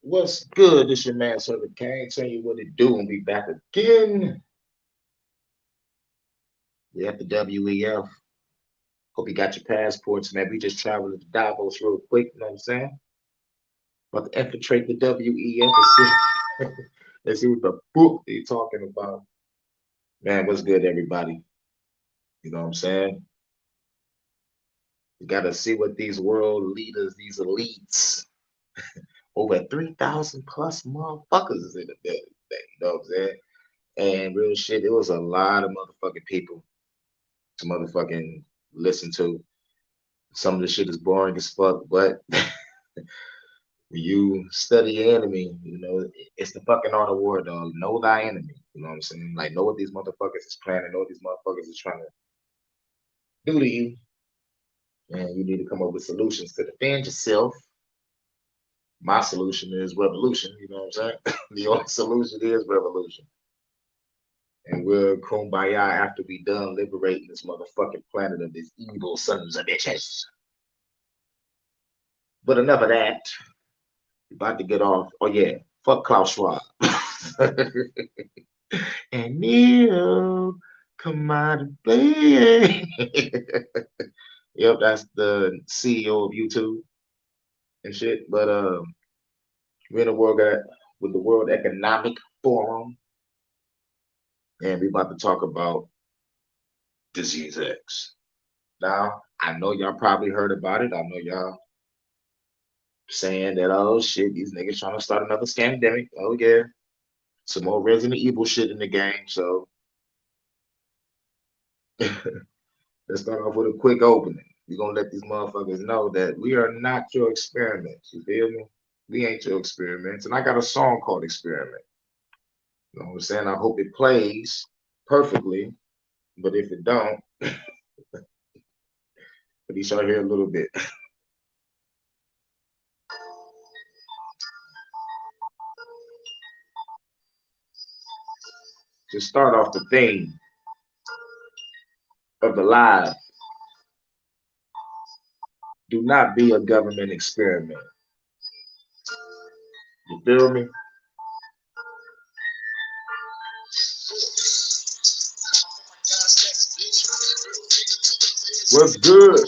What's good? This your man, Server Kane. Tell you what it do and be back again. We at the WEF. Hope you got your passports, man. We just traveled to Davos real quick, you know what I'm saying? About to infiltrate the WEF and see, let's see what the book they talking about. Man, what's good, everybody? You know what I'm saying? We gotta see what these world leaders, these elites, over 3,000 plus motherfuckers is in the building today, you know what I'm saying? And real shit, it was a lot of motherfucking people to motherfucking listen to. Some of the shit is boring as fuck, but when you study your enemy, it's the fucking art of war, dog. Know thy enemy. You know what I'm saying? Like, know what these motherfuckers is planning, know what these motherfuckers is trying to do to you, and you need to come up with solutions to defend yourself. My solution is revolution. You know what I'm saying? The only solution is revolution. And we'll kumbaya after we done liberating this motherfucking planet of these evil sons of bitches. But enough of that. About to get off. Oh yeah, fuck Klaus Schwab. And Neil, come out and play. Yep, that's the CEO of YouTube and shit. But we're in a world with the World Economic Forum, and we about to talk about Disease X. Now, I know y'all probably heard about it. I know y'all saying that, oh shit, these niggas trying to start another scandemic. Oh yeah, some more Resident Evil shit in the game. So let's start off with a quick opening. We're gonna let these motherfuckers know that we are not your experiments. You feel me? We ain't your experiments. And I got a song called Experiment. You know what I'm saying? I hope it plays perfectly, but if it don't, at least y'all hear a little bit. To start off the theme of the live, do not be a government experiment. You feel me? What's good?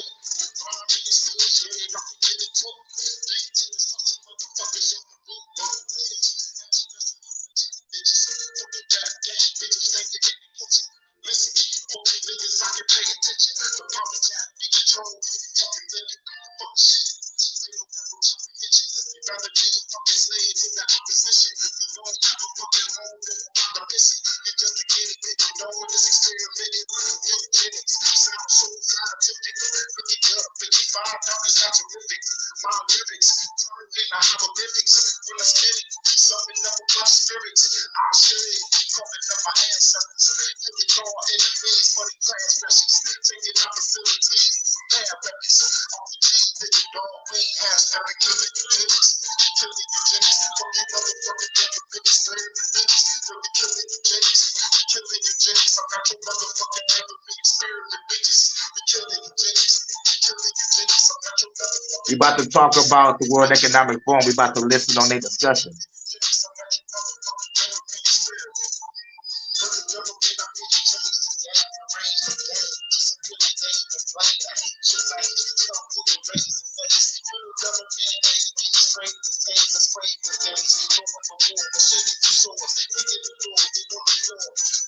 We about to talk about the World Economic Forum. We about to listen on their discussion.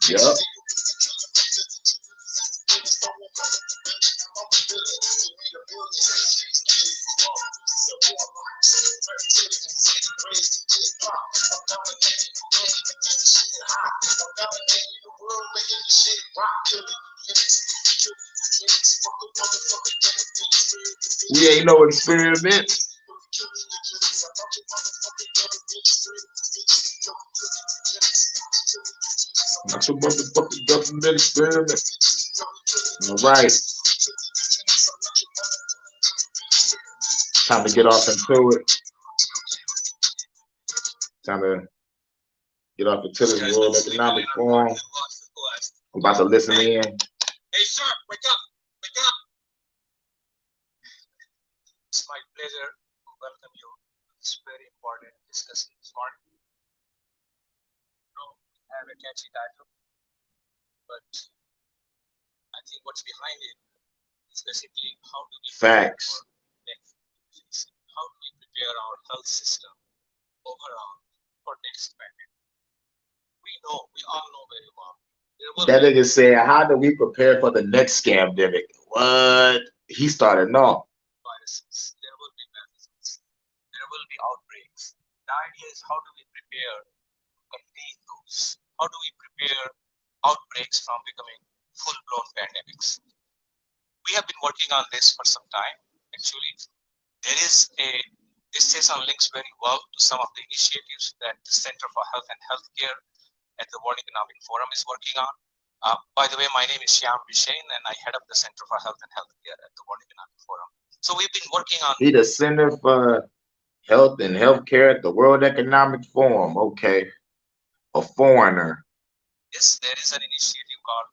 Yep. We ain't no experiment. Not your motherfucking government experiment. All right. Time to get off into it. Time to get off into this World Economic Forum. I'm about to listen in. Hey, sir, wake up, wake up. It's my pleasure to welcome you it's very important discussing this morning. Have a catchy title, but I think what's behind it is basically how do we prepare Facts. for next phase? How do we prepare our health system overall for next pandemic? We all know very well. There will That be nigga said, "How do we prepare for the next scamdemic?" What? He started off. viruses, there will be pathogens, there will be outbreaks. The idea is how do we prepare to contain those? How do we prepare outbreaks from becoming full-blown pandemics? We have been working on this for some time. Actually, there is a this session links very well to some of the initiatives that the Center for Health and Healthcare at the World Economic Forum is working on. By the way, my name is Shyam Vishain, and I head up the Center for Health and Healthcare at the World Economic Forum. So we've been working on. He the Center for Health and Healthcare at the World Economic Forum. Okay, a foreigner. Yes, there is an initiative called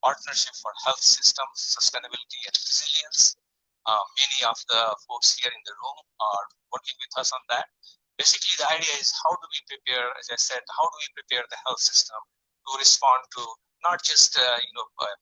Partnership for Health Systems Sustainability and Resilience. Many of the folks here in the room are working with us on that. Basically, the idea is how do we prepare, as I said, how do we prepare the health system to respond to not just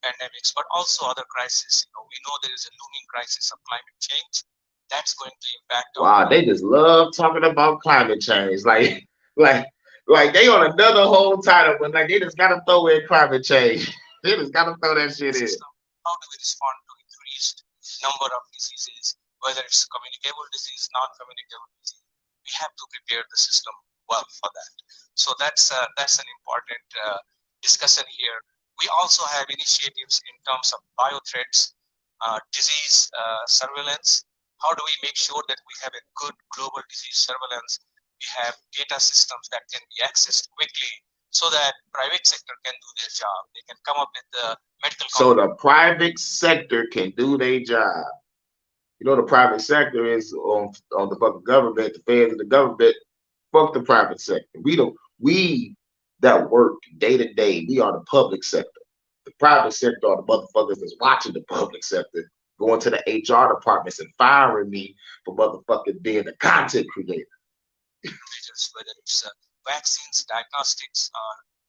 pandemics, but also other crises. We know there is a looming crisis of climate change that's going to impact our Wow, health. they just love talking about climate change. Like, like they on another whole title, but like they just gotta throw in climate change. They just gotta throw that shit in. System. How do we respond to increased number of diseases, whether it's communicable disease, non-communicable disease? We have to prepare the system well for that. So that's an important discussion here. We also have initiatives in terms of bio threats, disease surveillance. How do we make sure that we have a good global disease surveillance? We have data systems that can be accessed quickly so that private sector can do their job. They can come up with the medical. So the private sector can do their job. You know the private sector is on the fucking government, the feds and the government. Fuck the private sector. We that work day to day, we are the public sector. The private sector are the motherfuckers that's watching the public sector, going to the HR departments and firing me for motherfucking being a content creator. Whether it's vaccines, diagnostics,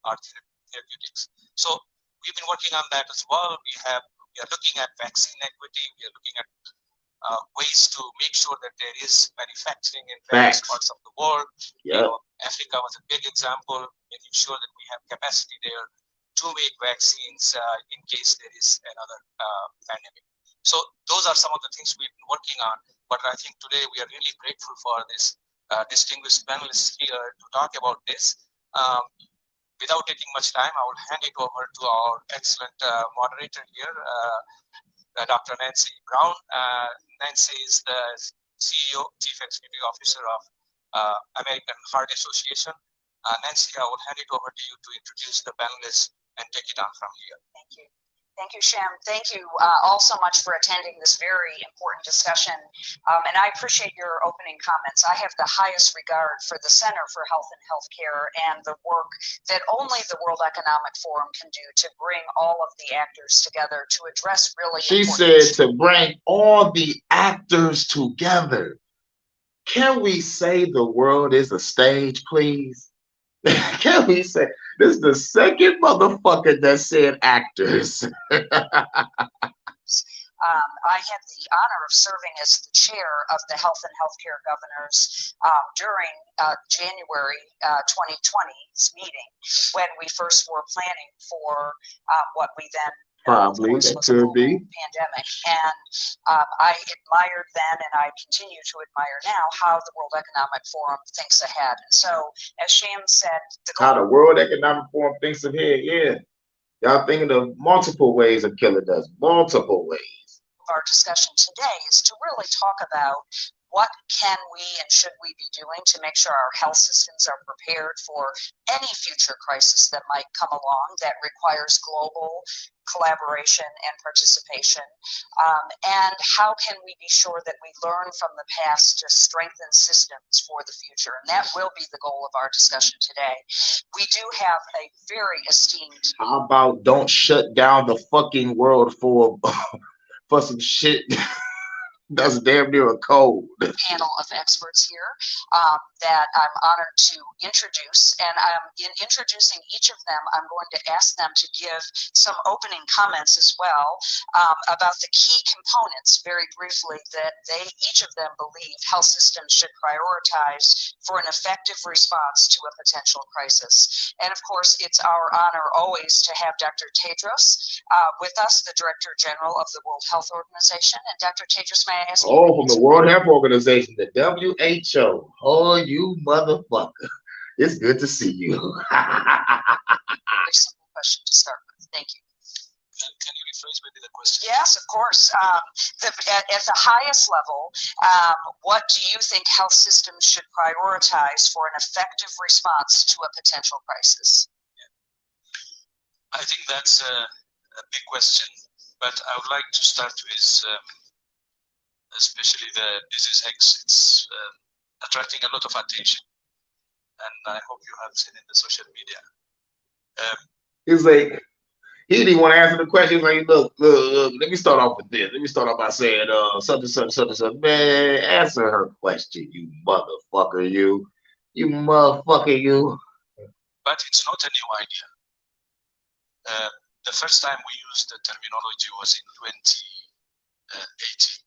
or therapeutics. So we've been working on that as well. We are looking at vaccine equity. We are looking at ways to make sure that there is manufacturing in various parts of the world. Yep. Africa was a big example, making sure that we have capacity there to make vaccines in case there is another pandemic. So those are some of the things we've been working on. But I think today we are really grateful for this distinguished panelists here to talk about this. Without taking much time, I will hand it over to our excellent moderator here, Dr. Nancy Brown. Nancy is the CEO, Chief Executive Officer of American Heart Association. Nancy, I will hand it over to you to introduce the panelists and take it on from here. Thank you. Thank you, Shyam. Thank you all so much for attending this very important discussion. And I appreciate your opening comments. I have the highest regard for the Center for Health and Healthcare and the work that only the World Economic Forum can do to bring all of the actors together to address really She important said issues. to bring all the actors together. Can we say the world is a stage, please? Can we say this is the second motherfucker that said actors? I had the honor of serving as the chair of the Health and Healthcare Governors during January 2020's meeting when we first were planning for what we then Probably of course, that was a could be. pandemic. And I admired then, and I continue to admire now, how the World Economic Forum thinks ahead. And so, as Shyam said, the How goal the World Economic Forum thinks ahead, yeah. Y'all thinking of multiple ways of killing us, multiple ways. of our discussion today is to really talk about what can we and should we be doing to make sure our health systems are prepared for any future crisis that might come along that requires global collaboration and participation, and how can we be sure that we learn from the past to strengthen systems for the future. And that will be the goal of our discussion today. We do have a very esteemed How about don't shut down the fucking world for some shit That's damn near a code. panel of experts here that I'm honored to introduce. And in introducing each of them, I'm going to ask them to give some opening comments as well about the key components, very briefly, that they each of them believe health systems should prioritize for an effective response to a potential crisis. And of course, it's our honor always to have Dr. Tedros with us, the Director General of the World Health Organization. And Dr. Tedros, may I ask you? Oh, from the World Health Organization, the WHO. Oh, you motherfucker. It's good to see you. Very simple question to start with. Thank you. Can you rephrase maybe the question? Yes, of course. At the highest level, what do you think health systems should prioritize for an effective response to a potential crisis? I think that's a big question, but I would like to start with especially the disease X. It's attracting a lot of attention, and I hope you have seen in the social media. He's like, he didn't even want to answer the question. He's like, look, let me start off with this. Let me start off by saying, such and such, such and such. Man, answer her question, you motherfucker, you. You motherfucker, you. But it's not a new idea. The first time we used the terminology was in 2018.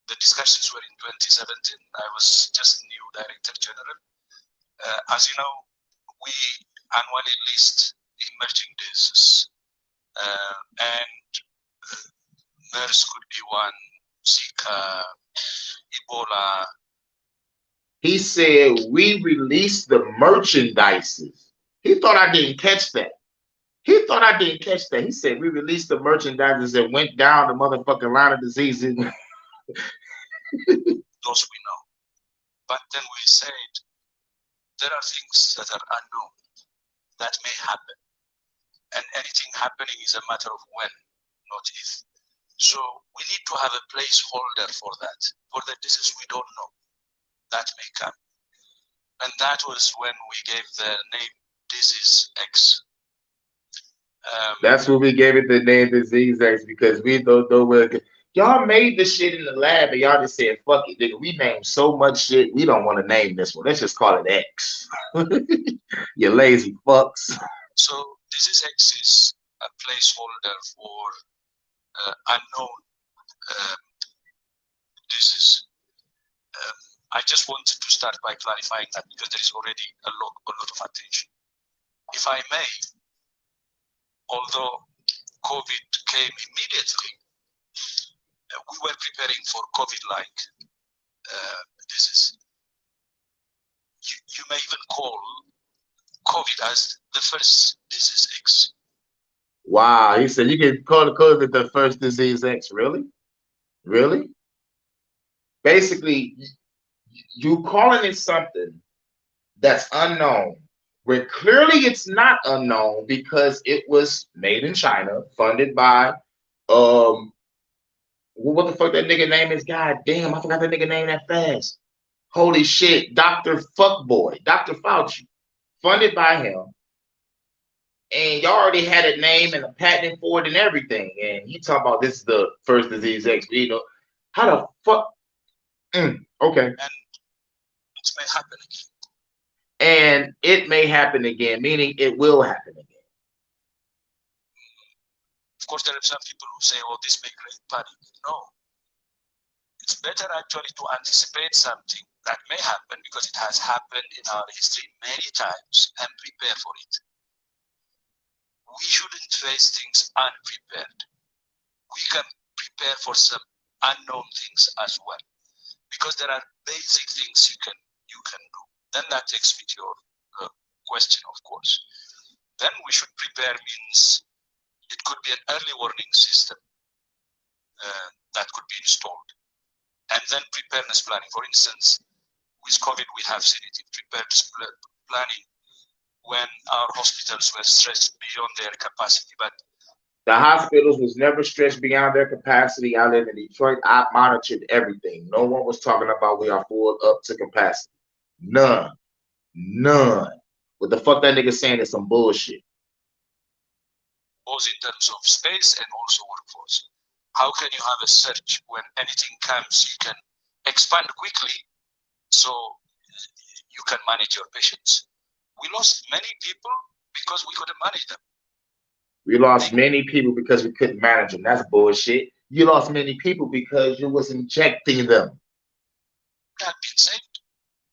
The discussions were in 2017. I was just new Director General. As you know, we annually list emerging diseases, and MERS could be one, Zika, Ebola. He said we released the merchandises. He thought I didn't catch that. He thought I didn't catch that. He said we released the merchandises and went down the motherfucking line of diseases. Those we know. But then we said there are things that are unknown that may happen. And anything happening is a matter of when, not if. So we need to have a placeholder for that, for the disease we don't know that may come. And that was when we gave the name disease X. That's when we gave it the name disease X, because we don't know where. Y'all made this shit in the lab and y'all just said, fuck it, nigga. We named so much shit, we don't want to name this one. Let's just call it X. You lazy fucks. So disease X is a placeholder for unknown disease. I just wanted to start by clarifying that because there is already a lot of attention. If I may, although COVID came immediately, we were preparing for COVID-like disease. You may even call COVID as the first disease X. Wow, he said you can call COVID the first disease X. Really? Really? Basically, you calling it something that's unknown, where clearly it's not unknown because it was made in China, funded by what the fuck that nigga name is? God damn, I forgot that nigga name that fast. Holy shit, Dr. Fuckboy, Dr. Fauci, funded by him. And y'all already had a name and a patent for it and everything. And he talking about this is the first disease X. You know, how the fuck? Okay. And it may happen again. And it may happen again, meaning it will happen again. Of course, there are some people who say, oh, this may create panic. No. It's better actually to anticipate something that may happen because it has happened in our history many times and prepare for it. We shouldn't face things unprepared. We can prepare for some unknown things as well, because there are basic things you can do. Then that takes me to your question, of course. Then we should prepare means it could be an early warning system that could be installed, and then preparedness planning. For instance, with COVID, we have seen it in preparedness planning when our hospitals were stretched beyond their capacity. But the hospitals was never stretched beyond their capacity. I live in Detroit. I monitored everything. No one was talking about we are full up to capacity. None. What the fuck that nigga saying is some bullshit. Both in terms of space and also workforce. how can you have a search when anything comes, you can expand quickly so you can manage your patients. We lost many people because we couldn't manage them. We lost many people because we couldn't manage them. That's bullshit. You lost many people because you was injecting them. They had been saved,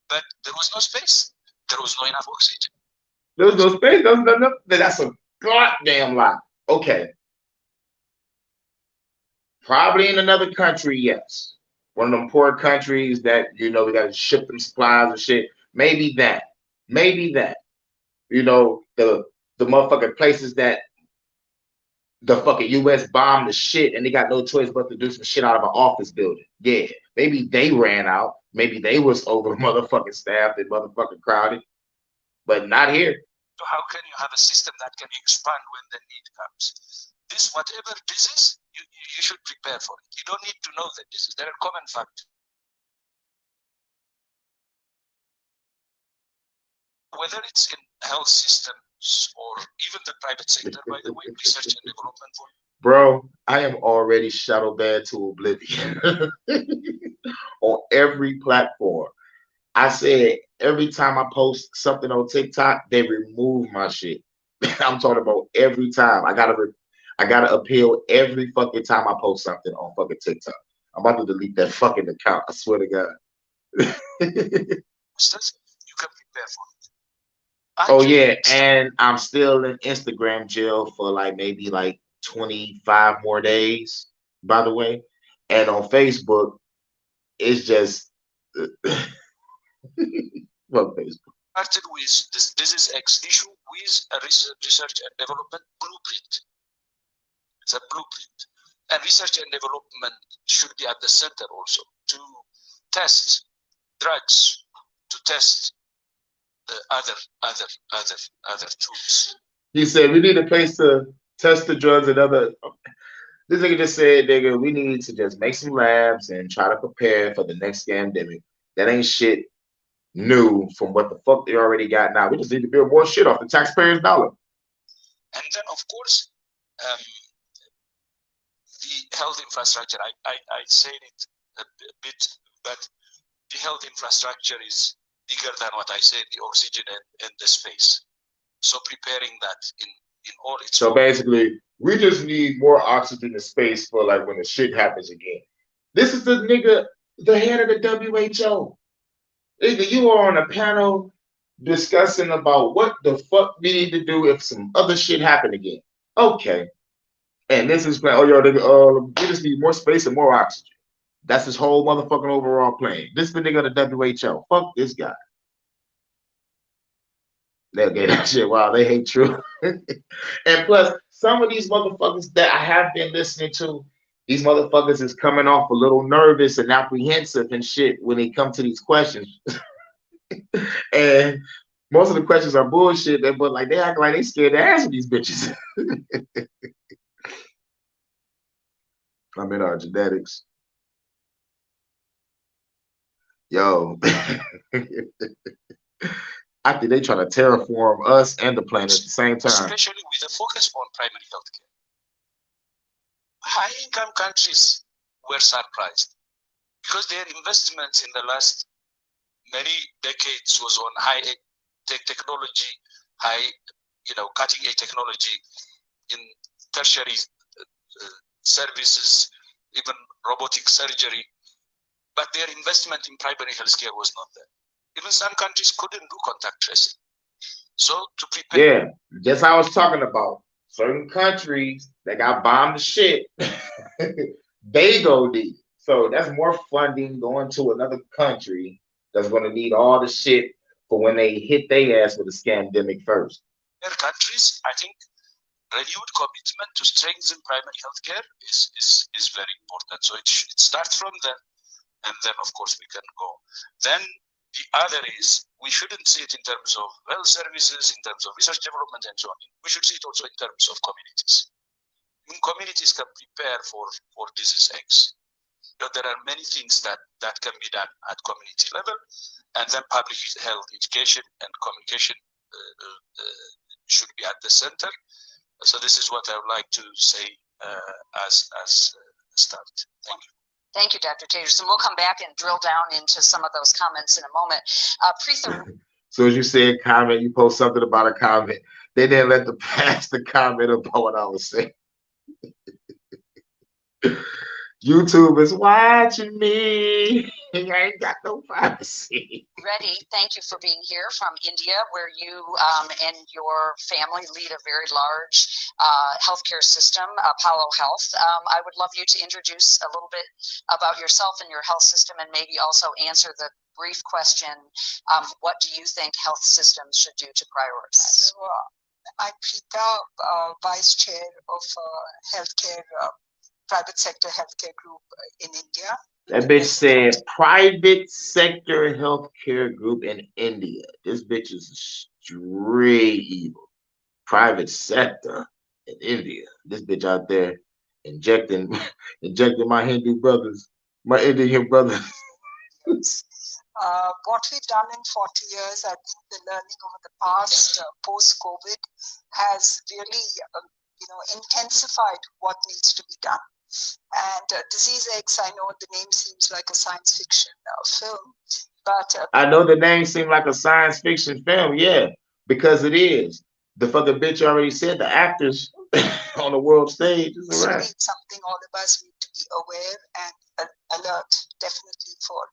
but there was no space. There was no enough oxygen. There was no space. That's a goddamn lie. Okay. Probably in another country, yes. One of them poor countries that, we got to ship them supplies and shit. Maybe that. Maybe that. The motherfucking places that the fucking US bombed the shit and they got no choice but to do some shit out of an office building. Yeah. Maybe they ran out. Maybe they was over motherfucking staffed and motherfucking crowded. But not here. So how can you have a system that can expand when the need comes? This, whatever disease, you should prepare for it. You don't need to know the disease. There are common factors. Whether it's in health systems or even the private sector, by the way, research and development. Bro, I am already shadow banned to oblivion on every platform. I said every time I post something on TikTok, they remove my shit. I'm talking about every time. I gotta appeal every fucking time I post something on fucking TikTok. I'm about to delete that fucking account. I swear to God. You can prepare for it. Oh yeah, and I'm still in Instagram jail for maybe 25 more days, by the way. And on Facebook, it's just well, Facebook. Started with this disease X issue with a research and development blueprint. It's a blueprint. And research and development should be at the center also to test drugs, to test the other tools. He said we need a place to test the drugs and other. This nigga just said, nigga, we need to just make some labs and try to prepare for the next pandemic. That ain't shit new from what the fuck they already got now. We just need to build more shit off the taxpayers' dollar. And then, of course, the health infrastructure. I said it a bit, but the health infrastructure is bigger than what I said, the oxygen and the space. So preparing that in all its. So basically, we just need more oxygen and space for when the shit happens again. This is the nigga, the head of the WHO. Nigga, you are on a panel discussing about what the fuck we need to do if some other shit happen again. Okay. And this is plan. Oh, yo, nigga, we just need more space and more oxygen. That's his whole motherfucking overall plan. This is the nigga of the WHO. Fuck this guy. They'll get that shit. Wow, they hate truth. And plus, some of these motherfuckers that I have been listening to, these motherfuckers is coming off a little nervous and apprehensive and shit when they come to these questions. And most of the questions are bullshit, but they act like they scared to answer these bitches. I'm in our genetics. Yo. I think they trying to terraform us and the planet at the same time. Especially with a focus on primary healthcare. High-income countries were surprised because their investments in the last many decades was on high-tech technology, cutting-edge technology in tertiary services, even robotic surgery. But their investment in primary healthcare was not there. Even some countries couldn't do contact tracing. So to prepare. Yeah, just I was talking about. Certain countries that got bombed to shit, they go deep. So that's more funding going to another country that's going to need all the shit for when they hit their ass with a scandemic first. Other countries, I think, renewed commitment to strengthen primary healthcare is very important. So it starts from there, and then of course we can go. Then the other is we shouldn't see it in terms of health services, in terms of research development, and so on. We should see it also in terms of communities. Communities can prepare for disease X. There are many things that can be done at community level, and then public health education and communication should be at the center. So this is what I would like to say as start. Thank you. Thank you, Dr. Taters. And we'll come back and drill down into some of those comments in a moment. Preetha. So as you said comment, you post something about a comment. They didn't let the pastor comment about what I was saying. YouTube is watching me. I ain't got no privacy. Reddy, thank you for being here from India, where you and your family lead a very large healthcare system, Apollo Health. I would love you to introduce a little bit about yourself and your health system, and maybe also answer the brief question, what do you think health systems should do to prioritize? So, I'm Preetha, Vice Chair of Healthcare Private Sector Healthcare Group in India. That bitch said private sector healthcare group in India. This bitch is straight evil. Private sector in India. This bitch out there injecting my Hindu brothers, my Indian brothers. What we've done in 40 years, I think the learning over the past post-COVID has really, intensified what needs to be done. And Disease X, I know the name seems like a science fiction film, but I know the name seemed like a science fiction film, yeah, because it is. The fucking bitch already said the actors on the world stage is it's a really wrap. something all of us need to be aware and alert, definitely for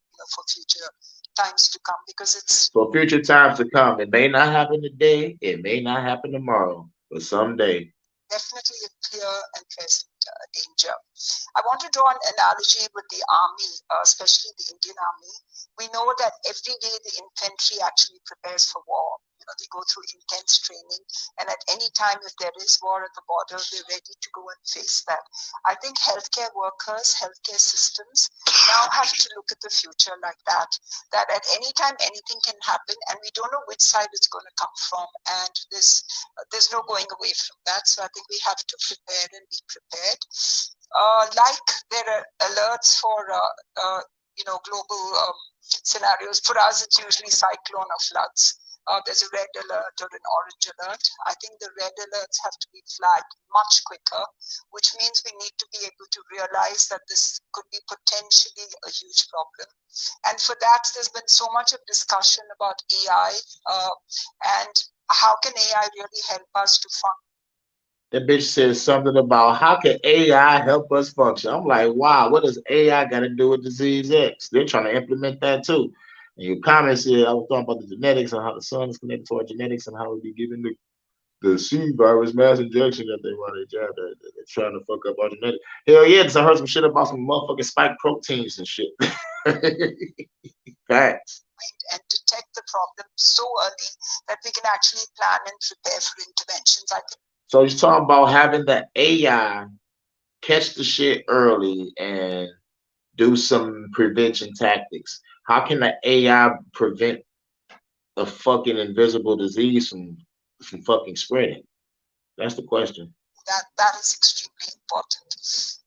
future times to come, because it's For future times to come. It may not happen today, it may not happen tomorrow, but someday. definitely a clear and present danger. I want to draw an analogy with the army, especially the Indian army. We know that every day the infantry actually prepares for war. They go through intense training, and at any time, if there is war at the border, they're ready to go and face that. I think healthcare workers, healthcare systems now have to look at the future like that, that at any time anything can happen, and we don't know which side it's going to come from, and there's no going away from that. So I think we have to prepare and be prepared. Like there are alerts for global scenarios. For us, it's usually cyclone or floods. There's a red alert or an orange alert. I think the red alerts have to be flagged much quicker, which means we need to be able to realize that this could be potentially a huge problem. And for that, there's been so much of discussion about AI and how can AI really help us to function. That bitch says something about how can AI help us function? I'm like, wow, what does AI got to do with disease X? They're trying to implement that too. And your comments here, I was talking about the genetics and how the sun is connected to our genetics and how we be giving the C virus mass injection that they want to jab that they're trying to fuck up our genetics. Hell yeah, because I heard some shit about some motherfucking spike proteins and shit. Facts. And detect the problem so early that we can actually plan and prepare for interventions. I think. So he's talking about having the AI catch the shit early and do some prevention tactics. How can the AI prevent a fucking invisible disease from fucking spreading? That's the question. That is extremely important.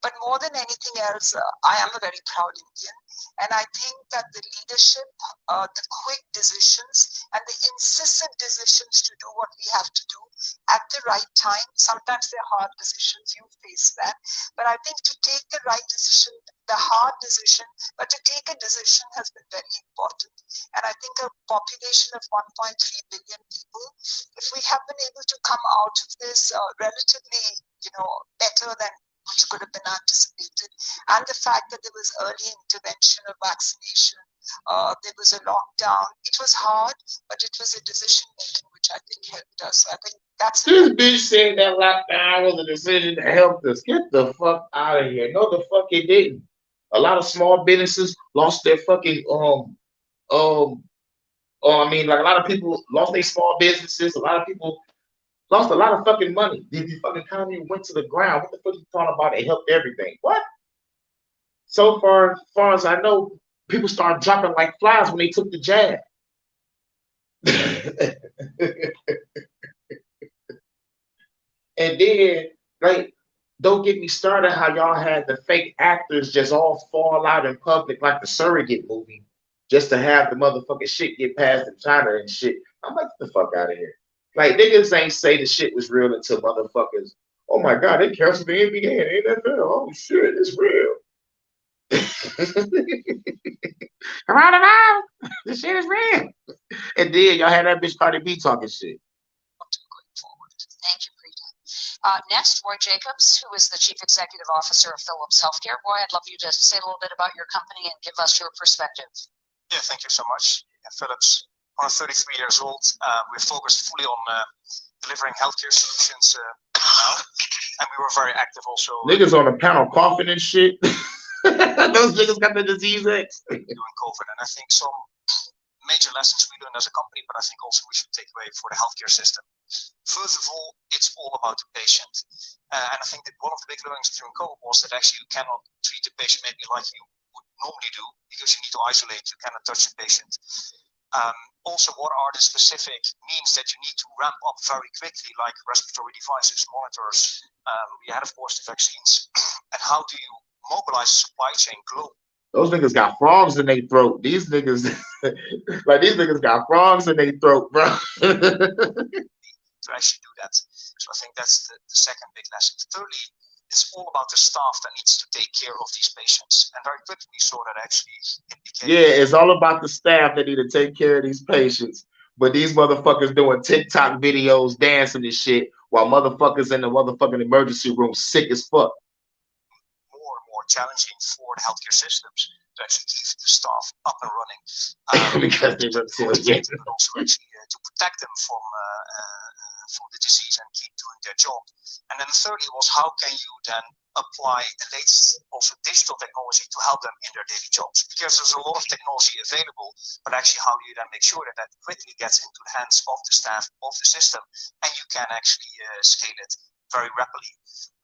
But more than anything else, I am a very proud Indian. And I think that the leadership, the quick decisions, and the insistent decisions to do what we have to do at the right time. Sometimes they're hard decisions, you face that. But I think to take the right decision, the hard decision, but to take a decision has been very important. And I think a population of 1.3 billion people, if we have been able to come out of this relatively, better than which could have been anticipated, and the fact that there was early intervention of vaccination, there was a lockdown. It was hard, but it was a decision making which I think helped us. So I think that's this bitch said that lockdown was a decision that helped us. Get the fuck out of here. No, the fuck it didn't. A lot of small businesses lost their fucking I mean, like a lot of people lost their small businesses. A lot of people lost a lot of fucking money. The fucking economy went to the ground. What the fuck you talking about? It helped everything. What? So far as I know, people started dropping like flies when they took the jab. And then, like, don't get me started how y'all had the fake actors just all fall out in public like the surrogate movie just to have the motherfucking shit get passed in China and shit. I'm like, get the fuck out of here. Like, niggas ain't say the shit was real until motherfuckers Oh my God, they canceled the NBA and NFL. Oh shit, it's real. Coronavirus, this shit is real. And then y'all had that bitch Cardi B talking shit. Going forward. Thank you, Preeta. Next, Roy Jacobs, who is the Chief Executive Officer of Philips Healthcare. Roy, I'd love you to say a little bit about your company and give us your perspective. Yeah, thank you so much. Yeah, Philips, 33 years old. We're focused fully on delivering healthcare solutions now, and we were very active also. Niggas on the panel coughing and shit. Those niggas got the disease X. During COVID, and I think some major lessons we learned as a company, but I think also we should take away for the healthcare system. First of all, it's all about the patient. And I think that one of the big learnings during COVID was that actually you cannot treat the patient maybe like you would normally do, because you need to isolate, you cannot touch the patient. Also, what are the specific means that you need to ramp up very quickly, like respiratory devices, monitors? We had, of course, the vaccines. And how do you mobilize supply chain globally? Those niggas got frogs in their throat. These niggas, like these niggas got frogs in their throat, bro. To actually do that. So I think that's the second big lesson. Thirdly, it's all about the staff that needs to take care of these patients. And very quickly we saw that actually it became... Yeah, it's all about the staff that need to take care of these patients. But these motherfuckers doing TikTok videos, dancing and shit, while motherfuckers in the motherfucking emergency room sick as fuck. More and more challenging for the healthcare systems to actually keep the staff up and running. Because they were still but also actually to protect them from the disease and keep doing their job. And then thirdly was, how can you then apply the latest also digital technology to help them in their daily jobs? Because there's a lot of technology available, but actually how do you then make sure that that quickly gets into the hands of the staff of the system, and you can actually scale it very rapidly.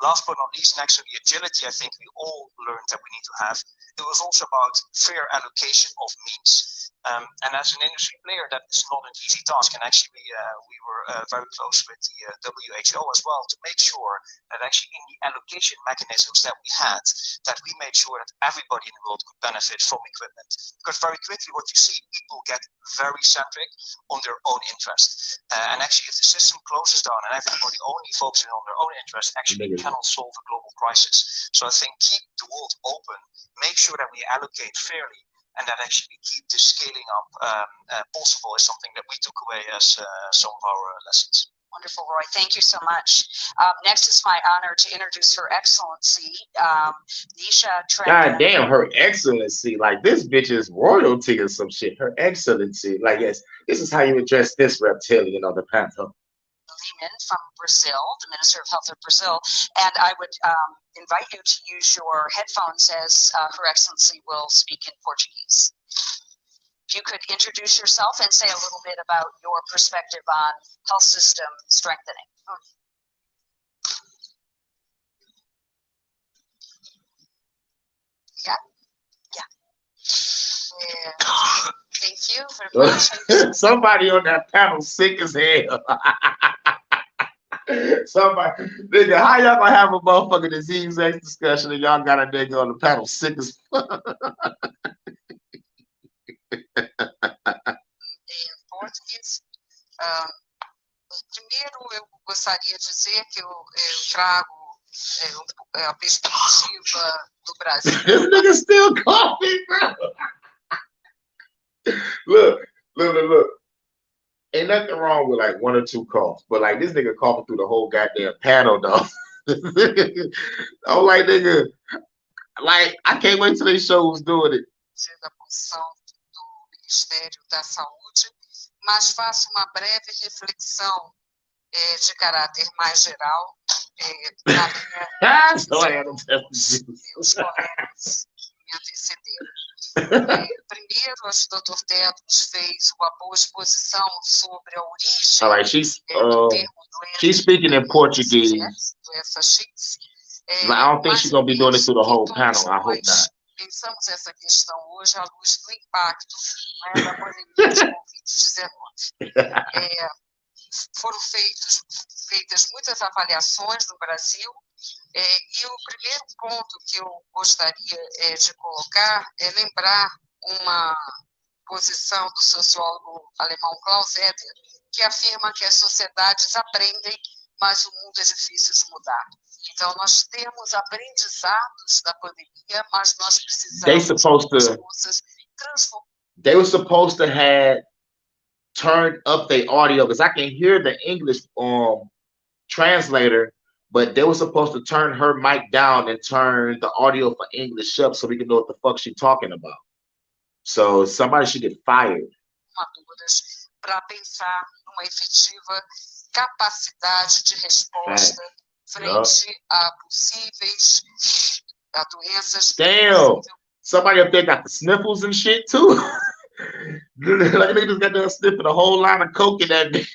Last but not least, next to the agility, I think we all learned that we need to have, it was also about fair allocation of means. And as an industry player, that is not an easy task. And actually, we were very close with the WHO as well to make sure that actually in the allocation mechanisms that we had, that we made sure that everybody in the world could benefit from equipment. Because very quickly, what you see, people get very centric on their own interest. And actually, if the system closes down and everybody only focuses on their own interest, actually we cannot solve a global crisis. So I think keep the world open, make sure that we allocate fairly, and that actually we keep the scaling up possible is something that we took away as some of our lessons. Wonderful, Roy. Thank you so much. Next is my honor to introduce Her Excellency, Nisha Trent. God damn, Her Excellency. Like, this bitch is royalty or some shit. Her Excellency. Like, yes, this is how you address this reptilian on the panel. From Brazil, the Minister of Health of Brazil, and I would invite you to use your headphones as Her Excellency will speak in Portuguese. If you could introduce yourself and say a little bit about your perspective on health system strengthening. Thank you very much. Somebody on that panel sick as hell. Somebody, nigga, how y'all gonna have a motherfucking disease X discussion and y'all got a nigga on the panel sick as fuck? Em português. Primeiro, eu gostaria de dizer que eu trago a perspectiva do Brasil. This nigga still coughing, bro. Look. Ain't nothing wrong with like one or two coughs, but like this nigga coughing through the whole goddamn panel, though. I'm like, nigga, like I can't wait till they show who's doing it. Da posição do Ministério da Saúde, mas faço uma breve reflexão de caráter mais geral na linha dos meus colegas que me antecederam. Primeiro, acho que o Dr. Tedros fez uma boa exposição sobre a origem All right, she's speaking in Portuguese. I don't think she's gonna be doing this through the whole panel. I hope not. Pensamos essa questão hoje à luz do impacto da pandemia de Covid-19. Foram feitas muitas avaliações no Brasil, e o primeiro ponto que eu gostaria de colocar é lembrar uma posição do sociólogo alemão Klaus Eder, que afirma que as sociedades aprendem mas o mundo é difícil de mudar. Então, nós temos aprendizados da pandemia, mas nós precisamos de coisas transformar. They were supposed to have turned up their audio because I can hear the English translator, but they were supposed to turn her mic down and turn the audio for English up so we can know what the fuck she's talking about. So somebody should get fired. Para pensar numa efetiva capacidade de resposta frente a possíveis doenças. Damn, somebody up there got the sniffles and shit too. Like they just got done sniffing a whole line of coke in that bitch.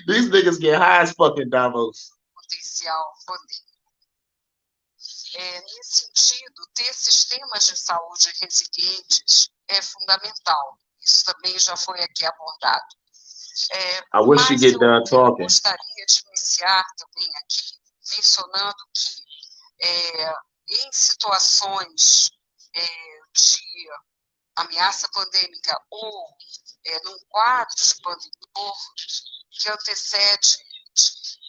These niggas get high as fucking Davos. Potencial pandêmico. Nesse sentido, ter sistemas de saúde resilientes é fundamental. Isso também já foi aqui abordado. I wish you get done talking. Eu gostaria de iniciar também aqui mencionando que em situações de ameaça pandêmica ou num quadro de pandemia que antecede,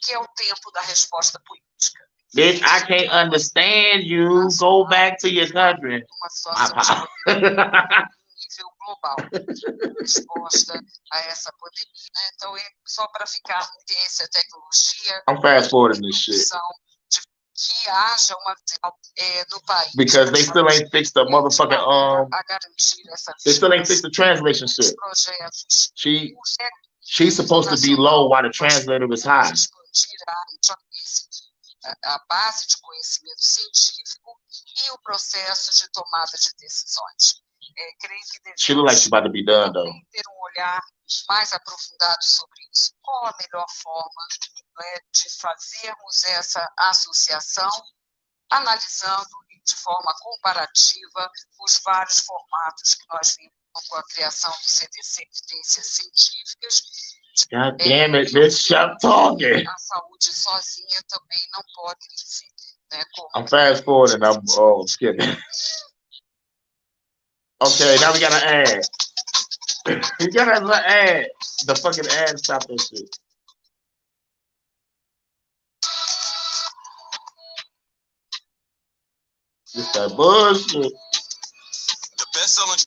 que é o tempo da resposta política. Bitch, I can't understand you. Go back to your country. Uma situação de nível global, resposta a essa pandemia. Né? Então, só para ficar em ciência e tecnologia, I'm fast forwarding this shit. Que haja uma no país. Because they still ain't fixed the motherfucking they still ain't fixed the translation shit. She's supposed to be low while the translator is high. A base de conhecimento científico e o processo de tomada de decisões. Creio que devemos ter olhar mais aprofundado sobre isso. Qual a melhor forma de fazermos essa associação, analisando de forma comparativa os vários formatos que nós vimos com a criação do CDC, evidências científicas. God damn it, bitch, stop talking. A saúde sozinha também não pode ser. Né, I'm fast forwarding. I'm skipping. Okay, now we got an ad. We got an ad. The fucking ad stop that shit. Just that bullshit. The best-selling.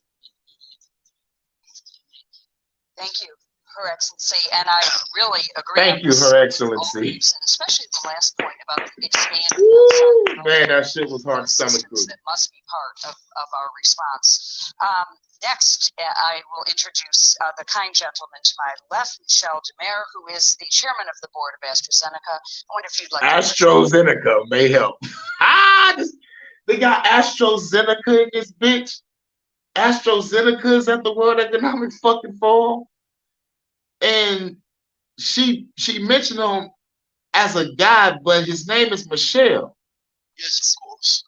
Thank you, Her Excellency, and I really agree. Thank you, Her Excellency. Especially the last point about the expanding. Man, that shit was hard to stomach through. That must be part of our response. Next, I will introduce the kind gentleman to my left, Michel Demer, who is the chairman of the board of AstraZeneca. I wonder if you'd like AstraZeneca may help. They got AstraZeneca in this bitch. AstraZeneca is at the World Economic fucking Forum. And she mentioned him as a guy, but his name is Michelle. Yes, of course.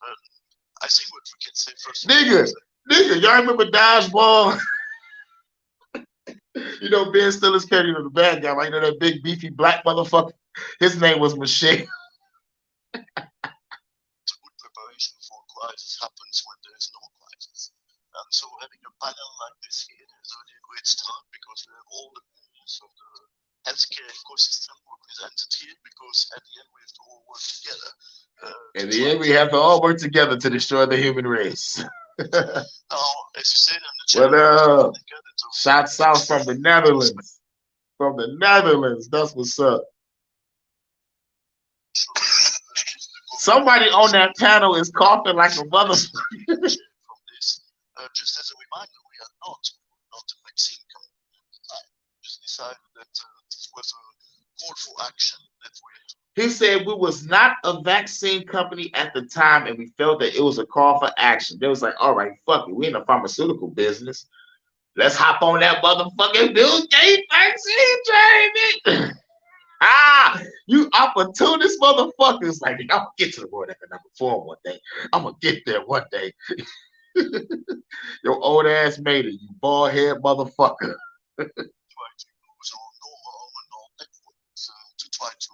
I think what we can say first. Nigga, y'all remember Dodgeball? You know, Ben Stiller's character, the bad guy, right? You know, that big, beefy black motherfucker? His name was Michelle. The good preparation for crisis happens when there is no crisis. And so having a panel like this here is really a great start because we have all the members of the healthcare ecosystem represented here because at the end we have to all work together. In the end, we have to all work together to destroy the human race. Now, as you said in the chat, shots out from the Netherlands. From the Netherlands, that's what's up. Somebody on that panel is coughing like a motherfucker. From this, just as a reminder, we are not a vaccine company. I just decided that this was a call for action that we. He said we was not a vaccine company at the time, and we felt that it was a call for action. They was like, all right, fuck it, we in the pharmaceutical business. Let's hop on that motherfucking Bill Gates vaccine train, you opportunist motherfuckers. Like, I'm gonna get to the World Economic Forum one day. I'm gonna get there one day. Your old ass made it, you bald head motherfucker. Try to use our know-how and our networks to try to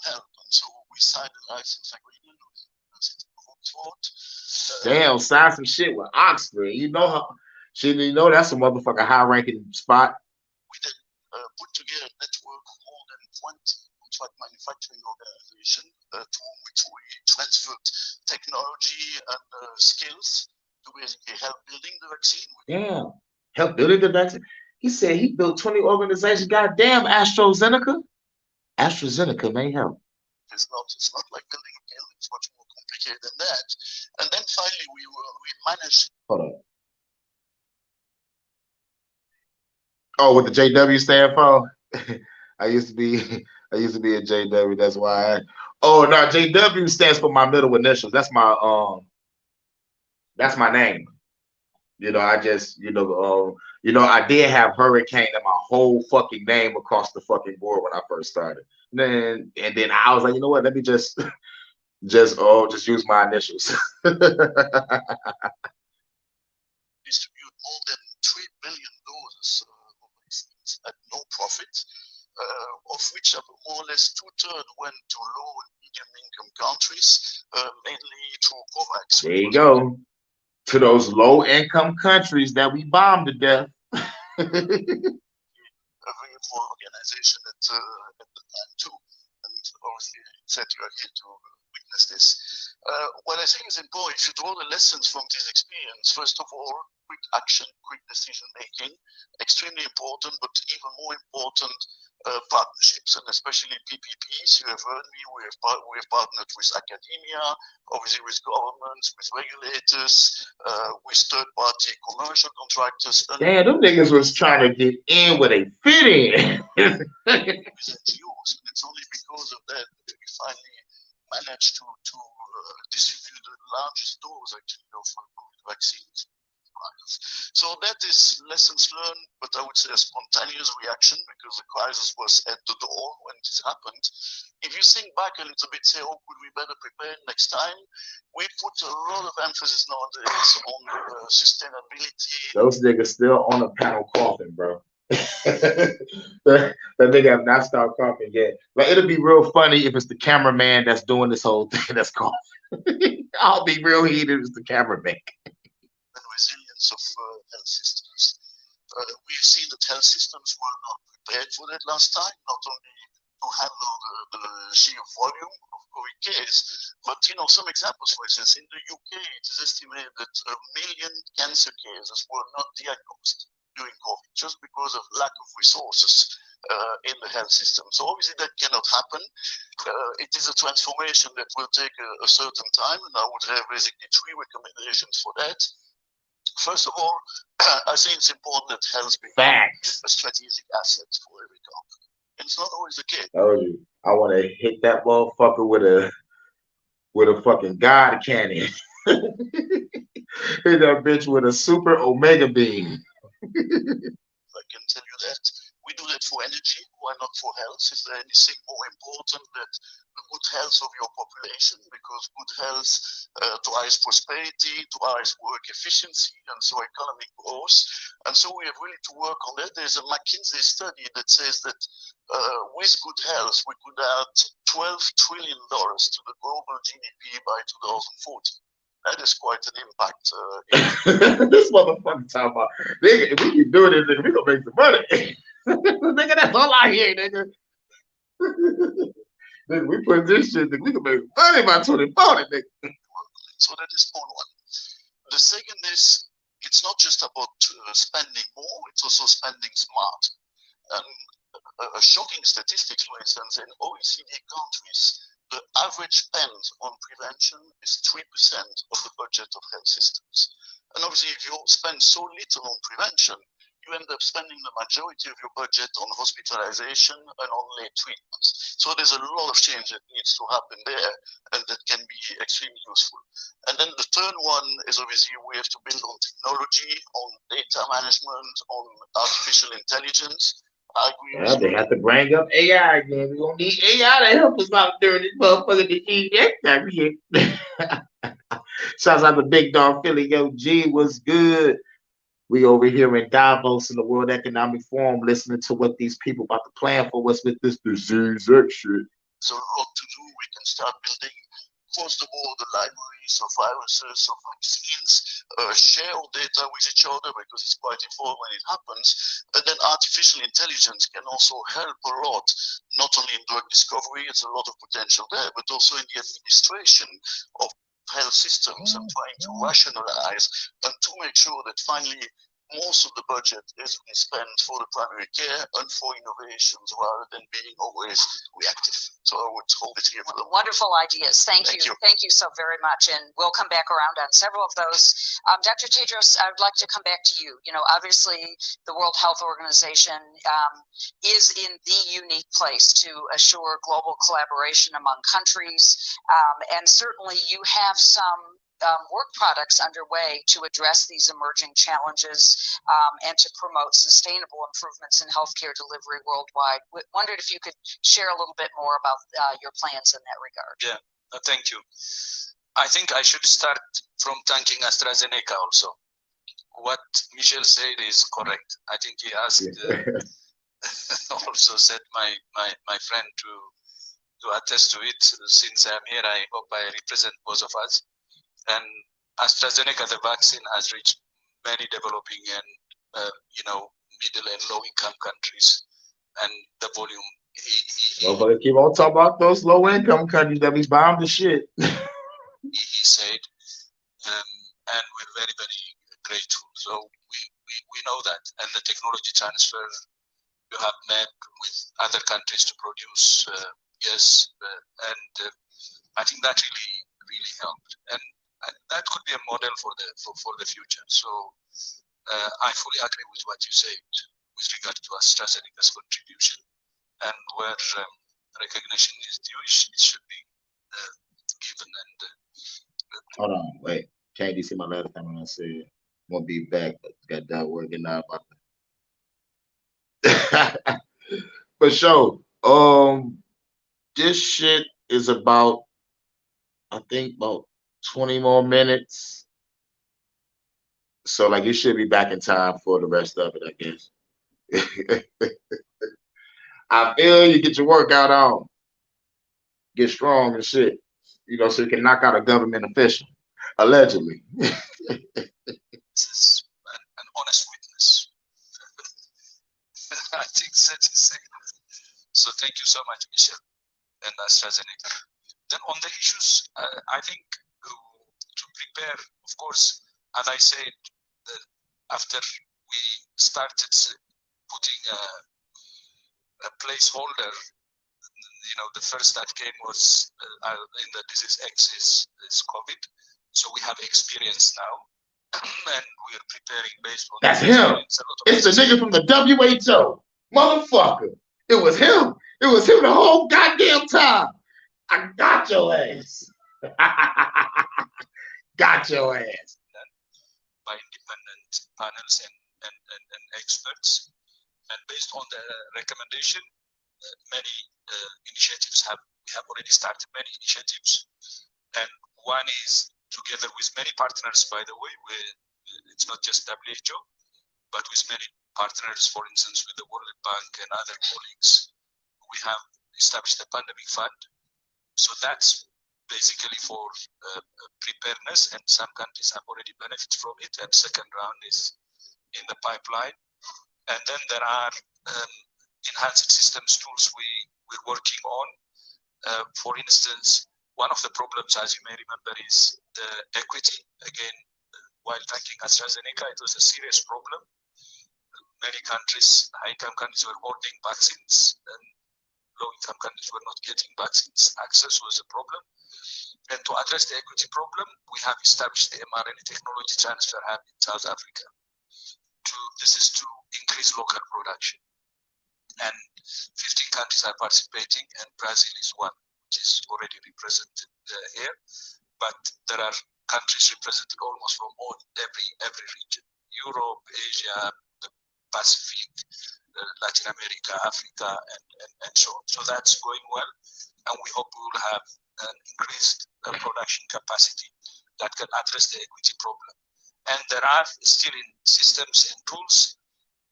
help. And so we signed a license agreement with the University of Oxford. Damn, signed some shit with Oxford. You know how that's a motherfucking high-ranking spot. We then put together a network of more than 20 contract manufacturing organization to which we transferred technology and skills to basically help building the vaccine. Damn. Help building the vaccine. He said he built 20 organizations. Goddamn, AstraZeneca. AstraZeneca may help. It's not like building a pill. It's much more complicated than that. And then finally, we managed. Hold on. Oh, what the JW stand for? I used to be I used to be a JW. That's why. Oh no, JW stands for my middle initials. That's my name. You know, I just I did have Hurricane in my whole fucking name across the fucking board when I first started. And then I was like, you know what? Let me just just use my initials. Distribute more than 3 billion doses of vaccines at no profit, of which more or less 2/3 went to low and medium income countries, mainly through COVAX. There you go. To those low income countries that we bombed to death. A very important organization at the time too, and obviously said you are here to witness this. What I think is important, if you draw the lessons from this experience, first of all, quick action, quick decision making, extremely important, but even more important, partnerships, and especially PPPs. You have heard me. We have partnered with academia, obviously with governments, with regulators, with third-party commercial contractors. Damn, them niggas was trying to get in where they fit in. With NGOs, and it's only because of that that we finally managed to distribute the largest dose actually of COVID vaccines. So that is lessons learned, but I would say a spontaneous reaction because the crisis was at the door when this happened. If you think back a little bit, say, oh, could we better prepare next time? We put a lot of emphasis nowadays on sustainability. Those niggas still on the panel coughing, bro. that nigga have not started coughing yet. Like, it'll be real funny if it's the cameraman that's doing this whole thing that's coughing. I'll be real heated if it's the cameraman. And resilience of health systems. We've seen that health systems were not prepared for that last time, not only to handle the sheer volume of COVID cases, but some examples, for instance, in the UK, it is estimated that 1 million cancer cases were not diagnosed during COVID just because of lack of resources in the health system. So obviously that cannot happen. It is a transformation that will take a certain time, and I would have basically 3 recommendations for that. First of all, I think it's important that health becomes a strategic asset for every company. And it's not always the case. I want to hit that motherfucker with a fucking God cannon. Hit that bitch with a super omega beam. I can tell you that. We do that for energy, why not for health? Is there anything more important than the good health of your population? Because good health drives prosperity, drives work efficiency, and so economic growth. And so we have really to work on that. There's a McKinsey study that says that with good health, we could add $12 trillion to the global GDP by 2040. That is quite an impact. This motherfucker talking about, nigga, if we keep doing this, nigga, we gonna make some money. Nigga, that's all I hear, nigga. Nigga, we put this shit, nigga, we can make money by 2040, nigga. So that is point one. The second is, it's not just about spending more, it's also spending smart. And a shocking statistic, for instance, in OECD countries, the average spend on prevention is 3% of the budget of health systems. And obviously, if you spend so little on prevention, you end up spending the majority of your budget on hospitalization and on late treatments. So there's a lot of change that needs to happen there, and that can be extremely useful. And then the third one is obviously we have to build on technology, on data management, on artificial intelligence. I agree with They have to bring up AI again. We're gonna need AI to help us out during this motherfucking disease. Shouts out to Big Dog Philly. Yo, G was good. We over here in Davos in the World Economic Forum listening to what these people about to plan for us with this disease shit. So a lot to do. We can start building across the board the libraries of viruses, of vaccines, share data with each other because it's quite important when it happens. And then artificial intelligence can also help a lot, not only in drug discovery, it's a lot of potential there, but also in the administration of health systems and trying to rationalize and to make sure that finally most of the budget is spent for the primary care and for innovations rather than being always reactive. So I would hold it here for the wonderful ideas. Thank you. Thank you so very much. And we'll come back around on several of those. Dr. Tedros, I would like to come back to you. You know, obviously the World Health Organization is in the unique place to assure global collaboration among countries. And certainly you have some work products underway to address these emerging challenges and to promote sustainable improvements in healthcare delivery worldwide. Wondered if you could share a little bit more about your plans in that regard. Yeah, thank you. I think I should start from thanking AstraZeneca also. What Michel said is correct. I think he asked, also said my friend to attest to it. Since I'm here, I hope I represent both of us. And AstraZeneca, the vaccine, has reached many developing and middle and low income countries, and the volume. Nobody keep on talking about those low income countries that be buying the shit. He said, and we're very, very grateful. So we know that, and the technology transfer you have met with other countries to produce, and I think that really helped, and that could be a model for the future. So I fully agree with what you said with regard to AstraZeneca's contribution, and where recognition is due, it should be given. And hold on, wait. Can't you see my last time when I said I'm gonna be back? Got that working out. For sure. This shit is about, I think, about 20 more minutes. So like you should be back in time for the rest of it, I guess. I feel you get your workout on, get strong and shit, so you can knock out a government official, allegedly. this is an honest witness. I think that is saying. So thank you so much, Michel and AstraZeneca. Then on the issues, I think to prepare, of course, as I said, after we started putting a placeholder, the first that came was in the disease X is COVID. So we have experience now, and we are preparing based on that's him. It's the nigga from the WHO, motherfucker. It was him. It was him the whole goddamn time. I got your ass. Got your ass. By independent panels and experts, and based on the recommendation, many initiatives we have already started many initiatives, and one is together with many partners. By the way, it's not just WHO, but with many partners, for instance, with the World Bank and other colleagues, we have established a pandemic fund. So that's basically for preparedness, and some countries have already benefited from it, and second round is in the pipeline. And then there are enhanced systems tools we're working on. For instance, one of the problems, as you may remember, is the equity. Again, while thanking AstraZeneca, it was a serious problem. Many countries, high-income countries, were hoarding vaccines, and low-income countries were not getting vaccines. Access was a problem. And to address the equity problem, we have established the mRNA technology transfer hub in South Africa. This is to increase local production. And 15 countries are participating, and Brazil is one, which is already represented here. But there are countries represented almost from every region: Europe, Asia, the Pacific, Latin America, Africa, and so on. So that's going well, and we hope we will have an increased production capacity that can address the equity problem. And there are still in systems and tools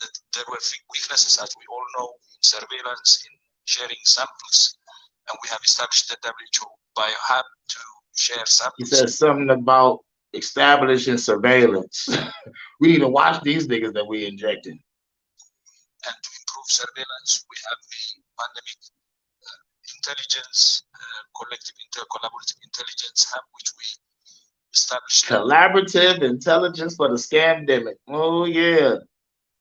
that there were weaknesses, as we all know, in surveillance, in sharing samples, and we have established the WHO BioHub to share He samples, said something about establishing surveillance. We need to watch these niggas that we injecting. and to improve surveillance, we have the pandemic intelligence, collaborative intelligence hub, which we established. Collaborative intelligence for the scamdemic. Oh yeah.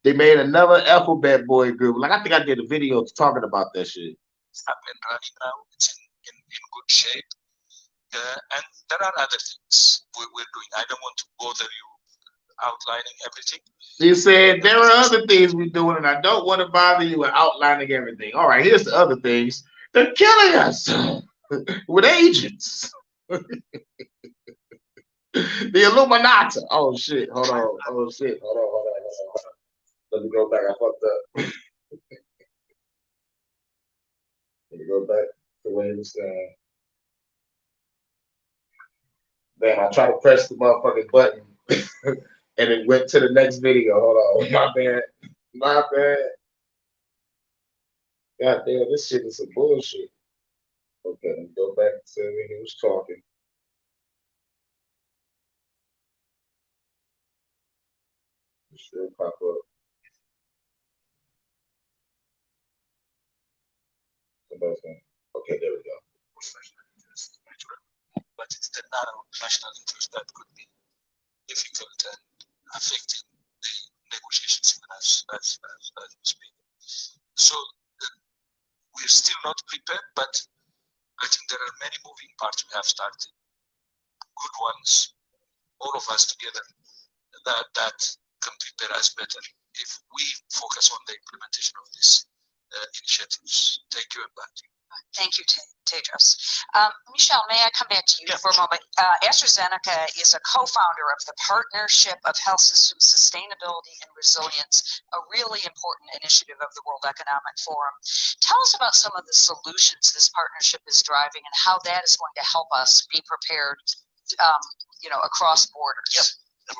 They made another alphabet boy group. Like I think I did a video talking about that shit. It's up and running now. It's in good shape. And there are other things we're doing. I don't want to bother you outlining everything. He said there are other things we're doing, and I don't want to bother you with outlining everything. All right, here's the other things. They're killing us with agents. The Illuminati. Oh shit. Hold on. Oh shit. Hold on. Hold on. Hold on. Let me go back. I fucked up. Let me go back to what he was saying. Damn, I tried to press the motherfucking button and it went to the next video. Hold on. My bad. My bad. God damn, this shit is some bullshit. Okay, let me go back to when he was talking. It should pop up. Okay, there we go. But it's the narrow national interest that could be difficult and affecting the negotiations even as we speak. So we're still not prepared, but I think there are many moving parts we have started, good ones, all of us together, that can prepare us better if we focus on the implementation of these initiatives. Thank you, and back to you. Thank you, Tedros. Michelle, may I come back to you Yeah. for a moment? AstraZeneca is a co-founder of the Partnership of Health System Sustainability and Resilience, a really important initiative of the World Economic Forum. Tell us about some of the solutions this partnership is driving and how that is going to help us be prepared, across borders. Yep.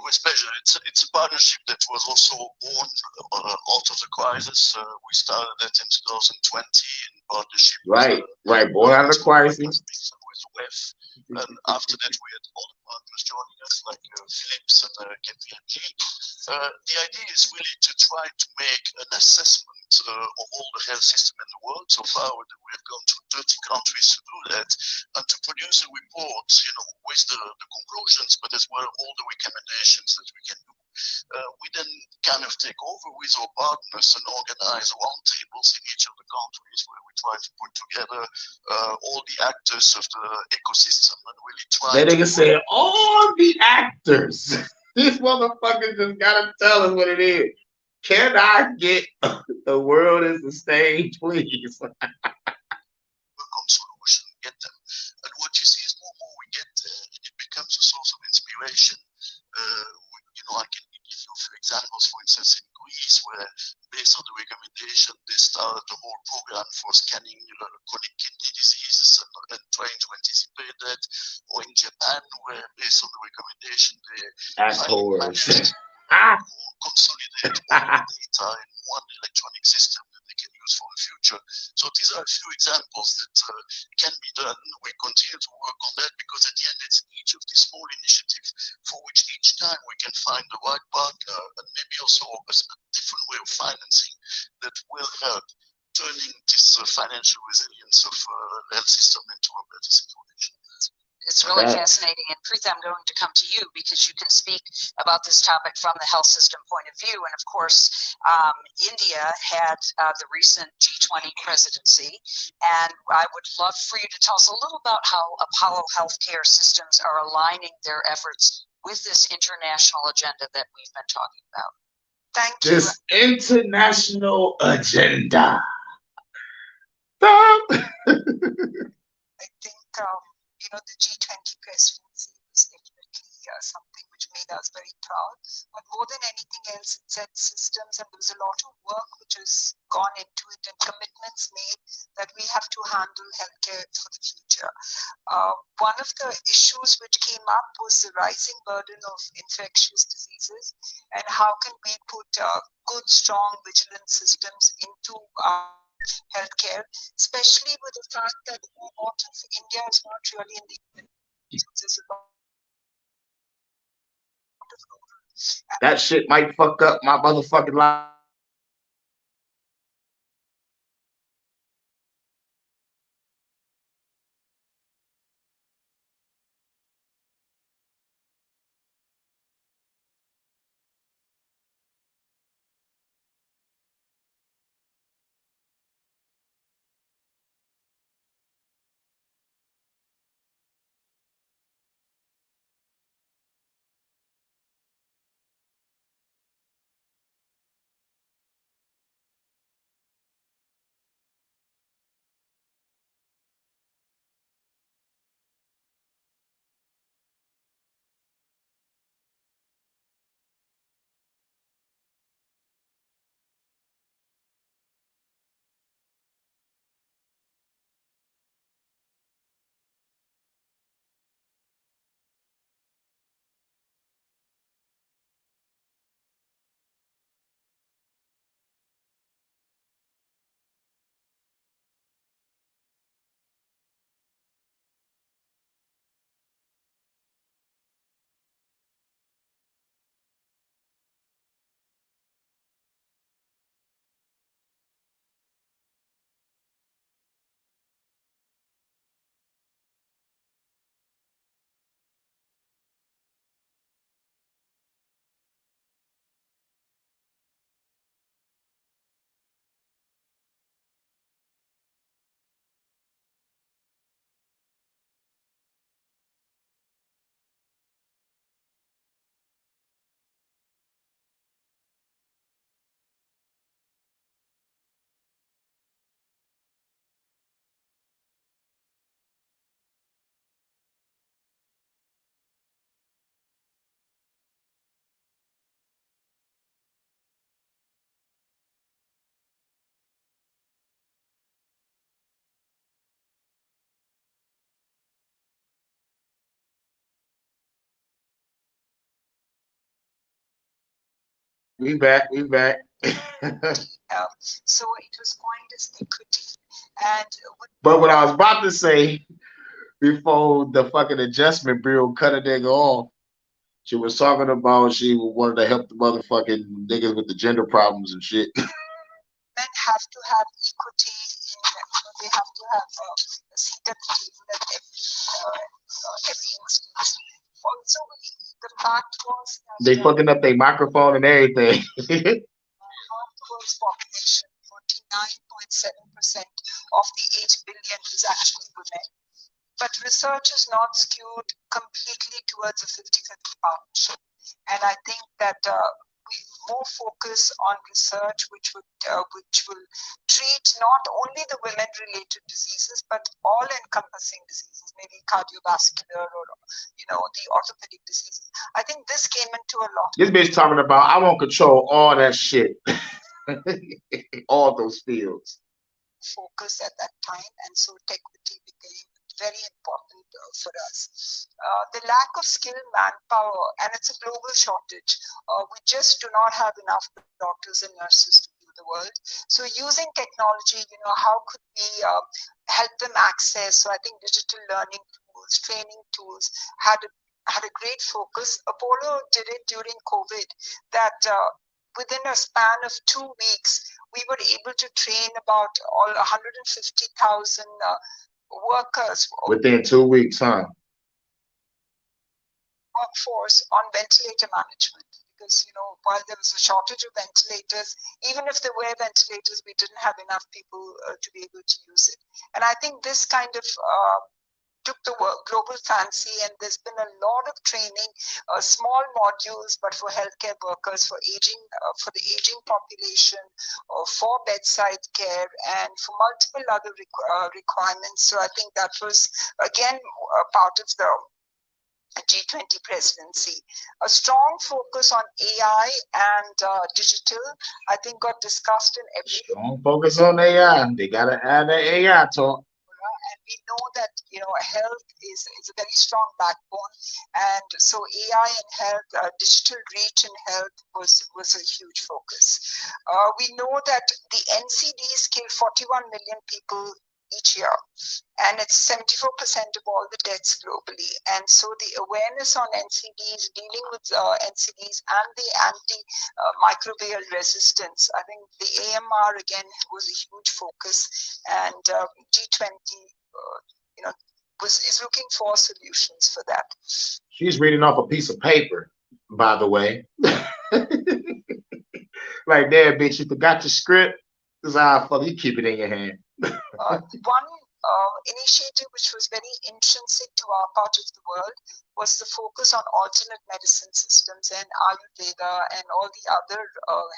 With pleasure. It's a partnership that was also born out of the crisis. We started that in 2020 in partnership. Right, born out of the crisis. With WEF. And after that, we had all the partners joining us, like Philips and KPMG. The idea is really to try to make an assessment of all the health system in the world. So far, we have gone to 30 countries to do that, and to produce a report, with the conclusions, but as well all the recommendations that we can do. We then kind of take over with our partners and organize roundtables in each of the countries where we try to put together all the actors of the ecosystem and really try That to nigga said all the actors. These motherfuckers just gotta tell us what it is. Can I get the world is the stage, please? work on solution, get them. And what you see is more and more we get there, and it becomes a source of inspiration. I can give you a few examples, for instance, in Greece, where based on the recommendation, they started a whole program for scanning chronic kidney diseases and trying to anticipate that. Or in Japan, where based on the recommendation, they managed to consolidate all the data in one electronic system that they can use for the future. So these are a few examples that can be done. We continue to work on that because at the end, it's each of these small initiatives for which each time we can find the right partner and maybe also a different way of financing that will help turning this financial resilience of the health system into a better situation. It's really fascinating. And Preet, I'm going to come to you because you can speak about this topic from the health system point of view. And of course, India had the recent G20 presidency. And I would love for you to tell us a little about how Apollo Healthcare Systems are aligning their efforts with this international agenda that we've been talking about. Thank you. This international agenda. I think the G20 presidency was definitely something which made us very proud. But more than anything else, it set systems, and there was a lot of work which has gone into it and commitments made that we have to handle healthcare for the future. One of the issues which came up was the rising burden of infectious diseases, and how can we put good, strong, vigilant systems into our healthcare, especially with the fact that a lot of India is not really in the There's a lot of rural. That shit might fuck up my motherfucking life. We back. We back. So it was coined as equity. And But what I was about to say before the fucking adjustment bureau cut a nigga off, she was talking about she wanted to help the motherfucking niggas with the gender problems and shit. men have to have equity they have to have a seat at the table at every instance. Also, the fact was that They fucking up their microphone and everything. half the world's population, 49.7% of the 8 billion, is actually women. But research is not skewed completely towards a 50-50 partnership. And I think that we more focus on research which will treat not only the women-related diseases but all-encompassing diseases, maybe cardiovascular or the orthopedic diseases. I think this came into a lot. This bitch talking about I want control all that shit, all those fields. Focus at that time, and so equity became very important for us. The lack of skilled manpower, and it's a global shortage. We just do not have enough doctors and nurses to do the world. So using technology, how could we help them access? So I think digital learning tools, training tools had a great focus. Apollo did it during COVID, that within a span of 2 weeks, we were able to train about all 150,000 workers within 2 weeks, huh? Workforce on ventilator management. Because while there was a shortage of ventilators, even if there were ventilators, we didn't have enough people to be able to use it. And I think this kind of took the global fancy, and there's been a lot of training, small modules, but for healthcare workers, for the aging population, or for bedside care, and for multiple other requirements. So I think that was again a part of the G20 presidency. A strong focus on AI and digital, I think, got discussed in every. Strong focus on AI. They gotta add that AI talk. And we know that health is a very strong backbone, and so AI and health, digital reach in health was a huge focus. We know that the NCDs killed 41 million people each year. And it's 74% of all the deaths globally. And so the awareness on NCDs, dealing with NCDs and the anti-microbial resistance, I think the AMR again was a huge focus, and G20 is looking for solutions for that. She's reading off a piece of paper, by the way. Like, there, bitch, you forgot your script. This how fuck you keep it in your hand. One initiative which was very intrinsic to our part of the world was the focus on alternate medicine systems and Ayurveda and all the other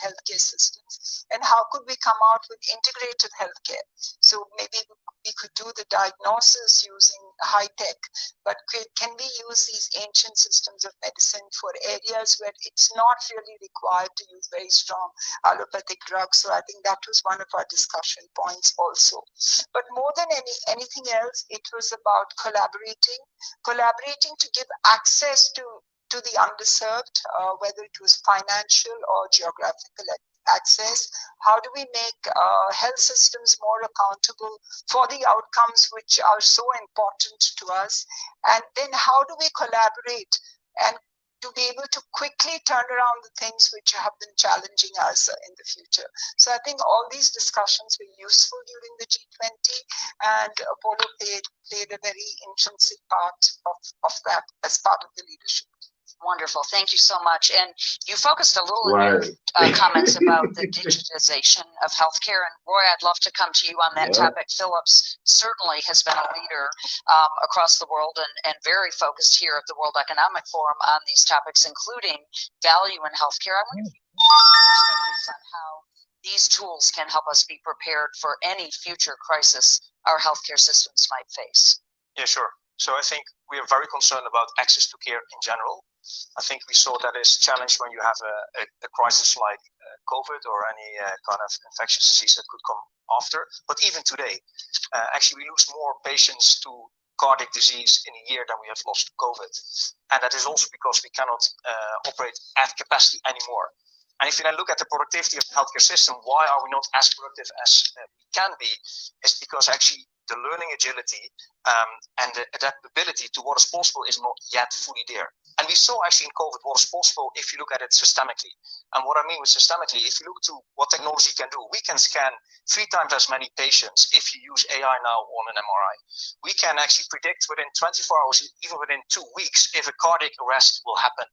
healthcare systems, and how could we come out with integrated healthcare. So maybe we could do the diagnosis using high tech, but can we use these ancient systems of medicine for areas where it's not really required to use very strong allopathic drugs? So I think that was one of our discussion points also. But more than anything else, it was about collaborating to give access to the underserved, whether it was financial or geographical access. How do we make health systems more accountable for the outcomes which are so important to us? And then how do we collaborate and to be able to quickly turn around the things which have been challenging us in the future? So I think all these discussions were useful during the G20, and Apollo played a very intrinsic part of that as part of the leadership. Wonderful. Thank you so much. And you focused a little Right. in your comments about the digitization of healthcare. And Roy, I'd love to come to you on that topic. Phillips certainly has been a leader across the world and very focused here at the World Economic Forum on these topics, including value in healthcare. I wonder if you can give us some perspectives on how these tools can help us be prepared for any future crisis our healthcare systems might face. Yeah, sure. So I think we are very concerned about access to care in general. I think we saw that is challenged when you have a crisis like COVID or any kind of infectious disease that could come after. But even today, actually we lose more patients to cardiac disease in a year than we have lost to COVID. And that is also because we cannot operate at capacity anymore. And if you then look at the productivity of the healthcare system, why are we not as productive as we can be? It's because actually the learning agility and the adaptability to what is possible is not yet fully there. And we saw actually in COVID what is possible if you look at it systemically. And what I mean with systemically, if you look to what technology can do, we can scan 3 times as many patients if you use AI now on an MRI. We can actually predict within 24 hours, even within 2 weeks, if a cardiac arrest will happen.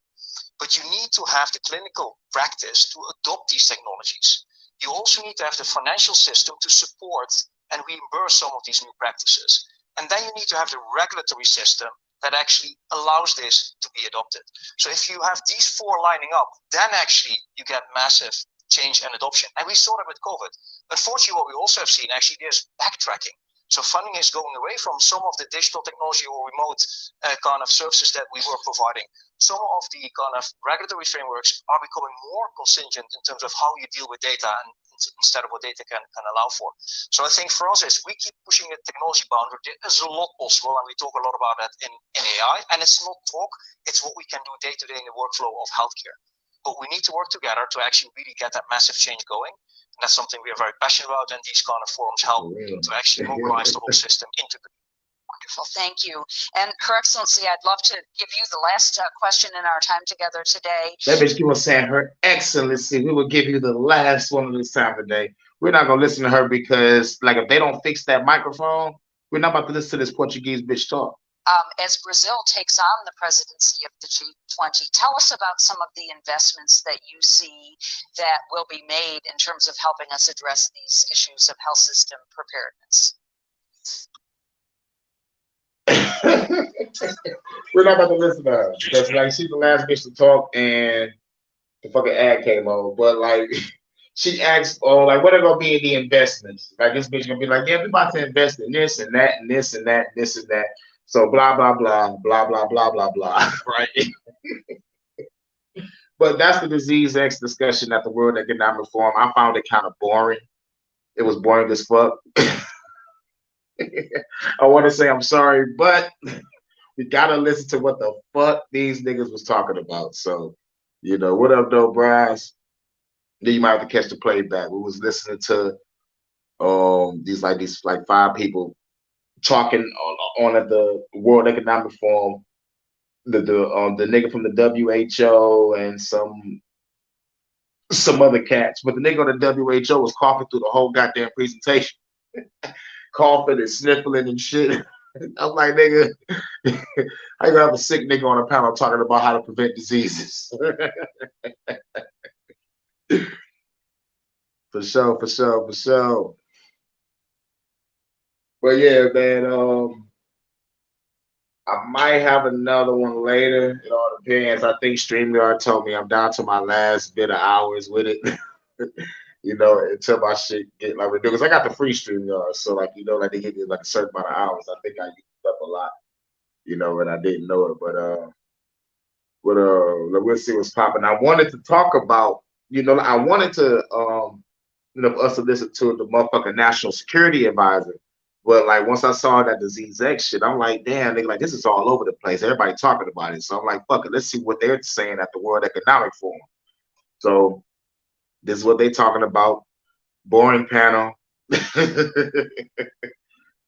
But you need to have the clinical practice to adopt these technologies. You also need to have the financial system to support and reimburse some of these new practices. And then you need to have the regulatory system that actually allows this to be adopted. So if you have these 4 lining up, then actually you get massive change and adoption. And we saw that with COVID. Unfortunately, what we also have seen, actually, there's backtracking. So funding is going away from some of the digital technology or remote kind of services that we were providing. Some of the kind of regulatory frameworks are becoming more contingent in terms of how you deal with data and instead of what data can allow for. So I think for us is we keep pushing the technology boundary. There's a lot possible, and we talk a lot about that in AI. And it's not talk, it's what we can do day to day in the workflow of healthcare. But we need to work together to actually really get that massive change going. And that's something we are very passionate about, and these kind of forums help to actually mobilize the whole system into the. Wonderful, thank you. And Her Excellency, I'd love to give you the last question in our time together today. That bitch keep on saying Her Excellency. We will give you the last one of this time today. We're not gonna listen to her because, like, if they don't fix that microphone, we're not about to listen to this Portuguese bitch talk. As Brazil takes on the presidency of the G20, tell us about some of the investments that you see that will be made in terms of helping us address these issues of health system preparedness. We're not about to listen to her because, like, she's the last bitch to talk and the fucking ad came over. But, like, she asked, oh, like, what are gonna be in the investments? Like, this bitch gonna be like, yeah, we're about to invest in this and that and this and that and this and that. So blah blah blah blah blah blah blah blah, right? But that's the Disease X discussion at the World Economic Forum. I found it kind of boring. It was boring as fuck. I want to say I'm sorry, but we gotta listen to what the fuck these niggas was talking about. So, you know, what up, though, Bryce? Then you might have to catch the playback. We was listening to these like five people talking on at the World Economic Forum. The nigga from the WHO and some other cats, but the nigga on the WHO was coughing through the whole goddamn presentation, coughing and sniffling and shit. I'm like, nigga, how you have a sick nigga on a panel talking about how to prevent diseases? For sure, for sure, for sure. But yeah, man, I might have another one later. It all depends. I think StreamYard told me I'm down to my last bit of hours with it. Until my shit get like ridiculous. I got the free StreamYard, so like like they give you like a certain amount of hours. I think I used up a lot, and I didn't know it. But we'll see what's popping. I wanted to talk about, I wanted to for us to listen to the motherfucking national security advisor. But like once I saw that disease X shit, I'm like, damn, they like this is all over the place. Everybody talking about it. So I'm like, fuck it, let's see what they're saying at the World Economic Forum. So this is what they talking about. Boring panel.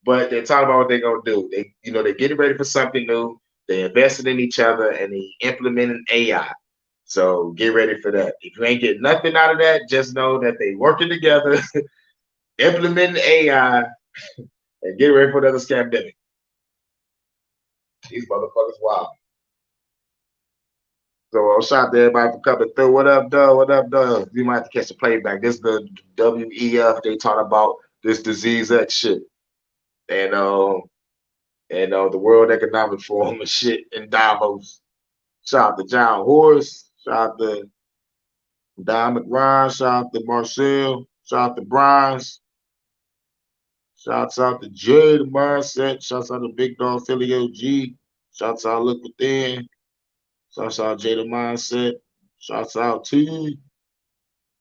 But they're talking about what they're gonna do. They're getting ready for something new. They invested in each other and they implementing AI. So get ready for that. If you ain't getting nothing out of that, just know that they working together, implementing AI, and get ready for another scamdemic. These motherfuckers wild. So shout out to everybody for coming through. What up, Doug? What up, Doug? You might have to catch the playback. This is the WEF. They talk about this disease X shit. And the World Economic Forum and shit in Davos. Shout out to John Horst. Shout out to Don McRyan. Shout out to Marcel. Shout out to Bryans. Shouts out to Jay, the mindset. Shouts out to Big Dog Philly OG. Shouts out Look Within. Shouts out Jay, the mindset. Shouts out T.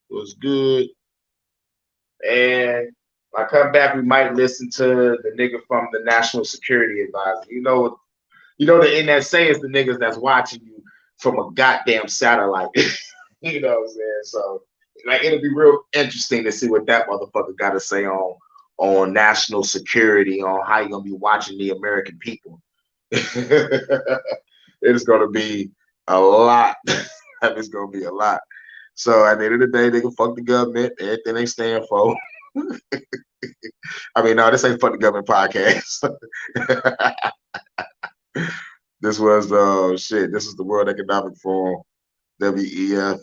Was good. And when I come back, we might listen to the nigga from the National Security Advisor. The NSA is the niggas that's watching you from a goddamn satellite. You know what I'm saying? So like it'll be real interesting to see what that motherfucker got to say on national security, on how you're gonna be watching the American people. It's gonna be a lot. It's gonna be a lot. So at the end of the day, they can fuck the government, everything they stand for. I mean, no, this ain't fuck the government podcast. This was shit. This is the World Economic Forum, WEF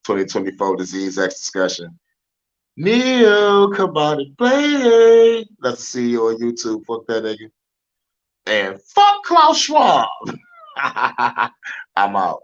2024 Disease X discussion. Neo, come on and play. Let's see you on YouTube. Fuck that nigga. And fuck Klaus Schwab. I'm out.